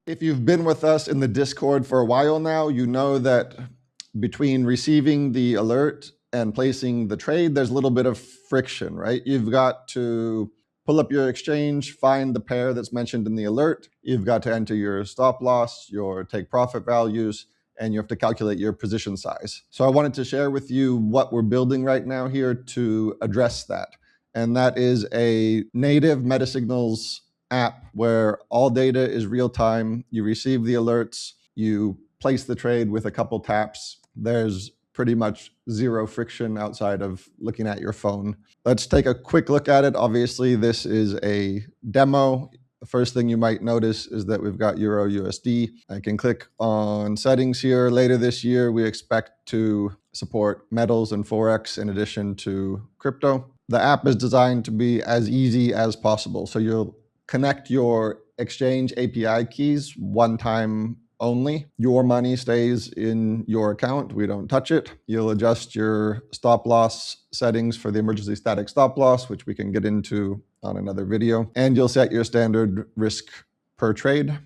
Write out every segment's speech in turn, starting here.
If you've been with us in the Discord for a while now, you know that between receiving the alert and placing the trade, there's a little bit of friction, right? You've got to pull up your exchange, find the pair that's mentioned in the alert. You've got to enter your stop loss, your take profit values, and you have to calculate your position size. So I wanted to share with you what we're building right now here to address that. And that is a native MetaSignals app where all data is real time. You receive the alerts, you place the trade with a couple taps. There's pretty much zero friction outside of looking at your phone. Let's take a quick look at it. Obviously, this is a demo. The first thing you might notice is that we've got Euro USD. I can click on settings here. Later this year, we expect to support metals and Forex in addition to crypto. The app is designed to be as easy as possible. So you'll connect your exchange API keys one time only. Your money stays in your account. We don't touch it. You'll adjust your stop loss settings for the emergency static stop loss, which we can get into on another video. And you'll set your standard risk per trade,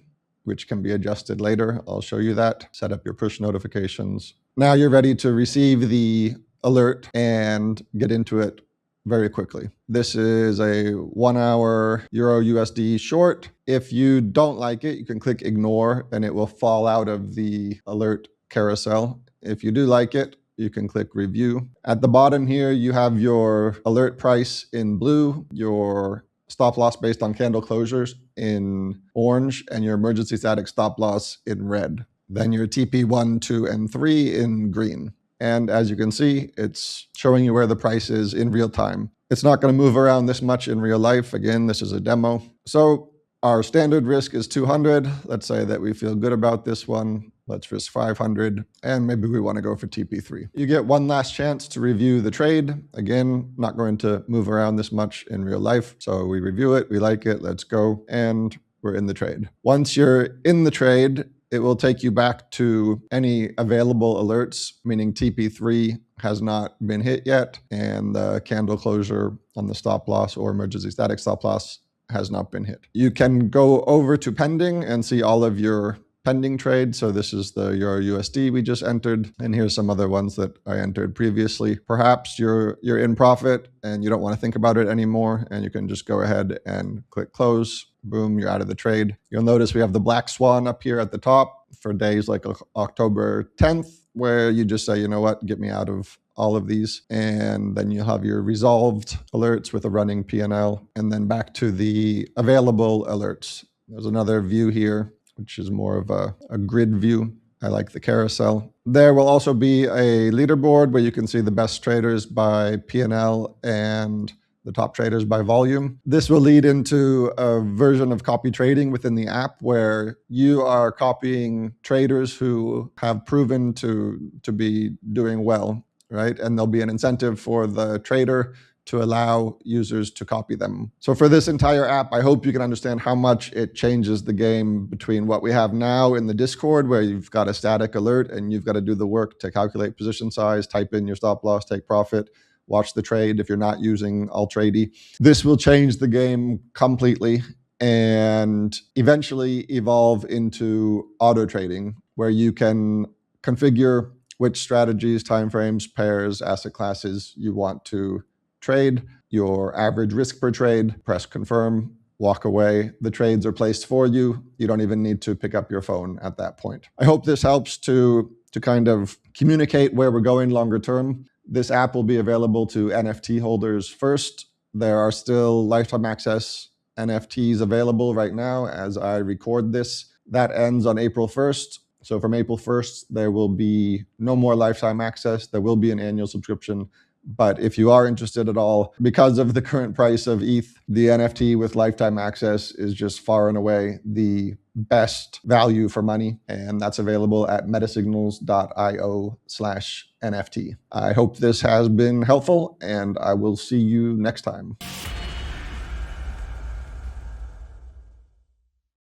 which can be adjusted later. I'll show you that. Set up your push notifications. Now you're ready to receive the alert and get into it very quickly. This is a 1 hour Euro USD short. If you don't like it, you can click ignore and it will fall out of the alert carousel. If you do like it, you can click review. At the bottom here, you have your alert price in blue, your stop loss based on candle closures in orange, and your emergency static stop loss in red. Then your TP 1, 2, and 3 in green. And as you can see, it's showing you where the price is in real time. It's not going to move around this much in real life. Again, this is a demo. So our standard risk is 200. Let's say that we feel good about this one. Let's risk 500, and maybe we want to go for TP3. You get one last chance to review the trade. Again, not going to move around this much in real life. So we review it, we like it, let's go, and we're in the trade. Once you're in the trade, it will take you back to any available alerts, meaning TP3 has not been hit yet, and the candle closure on the stop loss or emergency static stop loss has not been hit. You can go over to pending and see all of your pending trades. So this is the Euro USD we just entered, and here's some other ones that I entered previously. Perhaps you're in profit and you don't want to think about it anymore, and you can just go ahead and click close. Boom, you're out of the trade. You'll notice we have the black swan up here at the top for days like October 10th, where you just say, you know what, get me out of all of these. And then you'll have your resolved alerts with a running P&L, and then back to the available alerts. There's another view here, which is more of a grid view. I like the carousel. There will also be a leaderboard where you can see the best traders by P&L and the top traders by volume. This will lead into a version of copy trading within the app where you are copying traders who have proven to be doing well, right? And there'll be an incentive for the trader to allow users to copy them. So for this entire app, I hope you can understand how much it changes the game between what we have now in the Discord, where you've got a static alert and you've got to do the work to calculate position size, type in your stop loss, take profit, watch the trade if you're not using Altrady. This will change the game completely and eventually evolve into auto trading, where you can configure which strategies, timeframes, pairs, asset classes you want to trade, your average risk per trade, press confirm, walk away. The trades are placed for you. You don't even need to pick up your phone at that point. I hope this helps to kind of communicate where we're going longer term. This app will be available to NFT holders first. There are still lifetime access NFTs available right now as I record this. That ends on April 1st. So from April 1st, there will be no more lifetime access. There will be an annual subscription. But if you are interested at all, because of the current price of ETH, the NFT with lifetime access is just far and away the best value for money. And that's available at metasignals.io/NFT. I hope this has been helpful, and I will see you next time.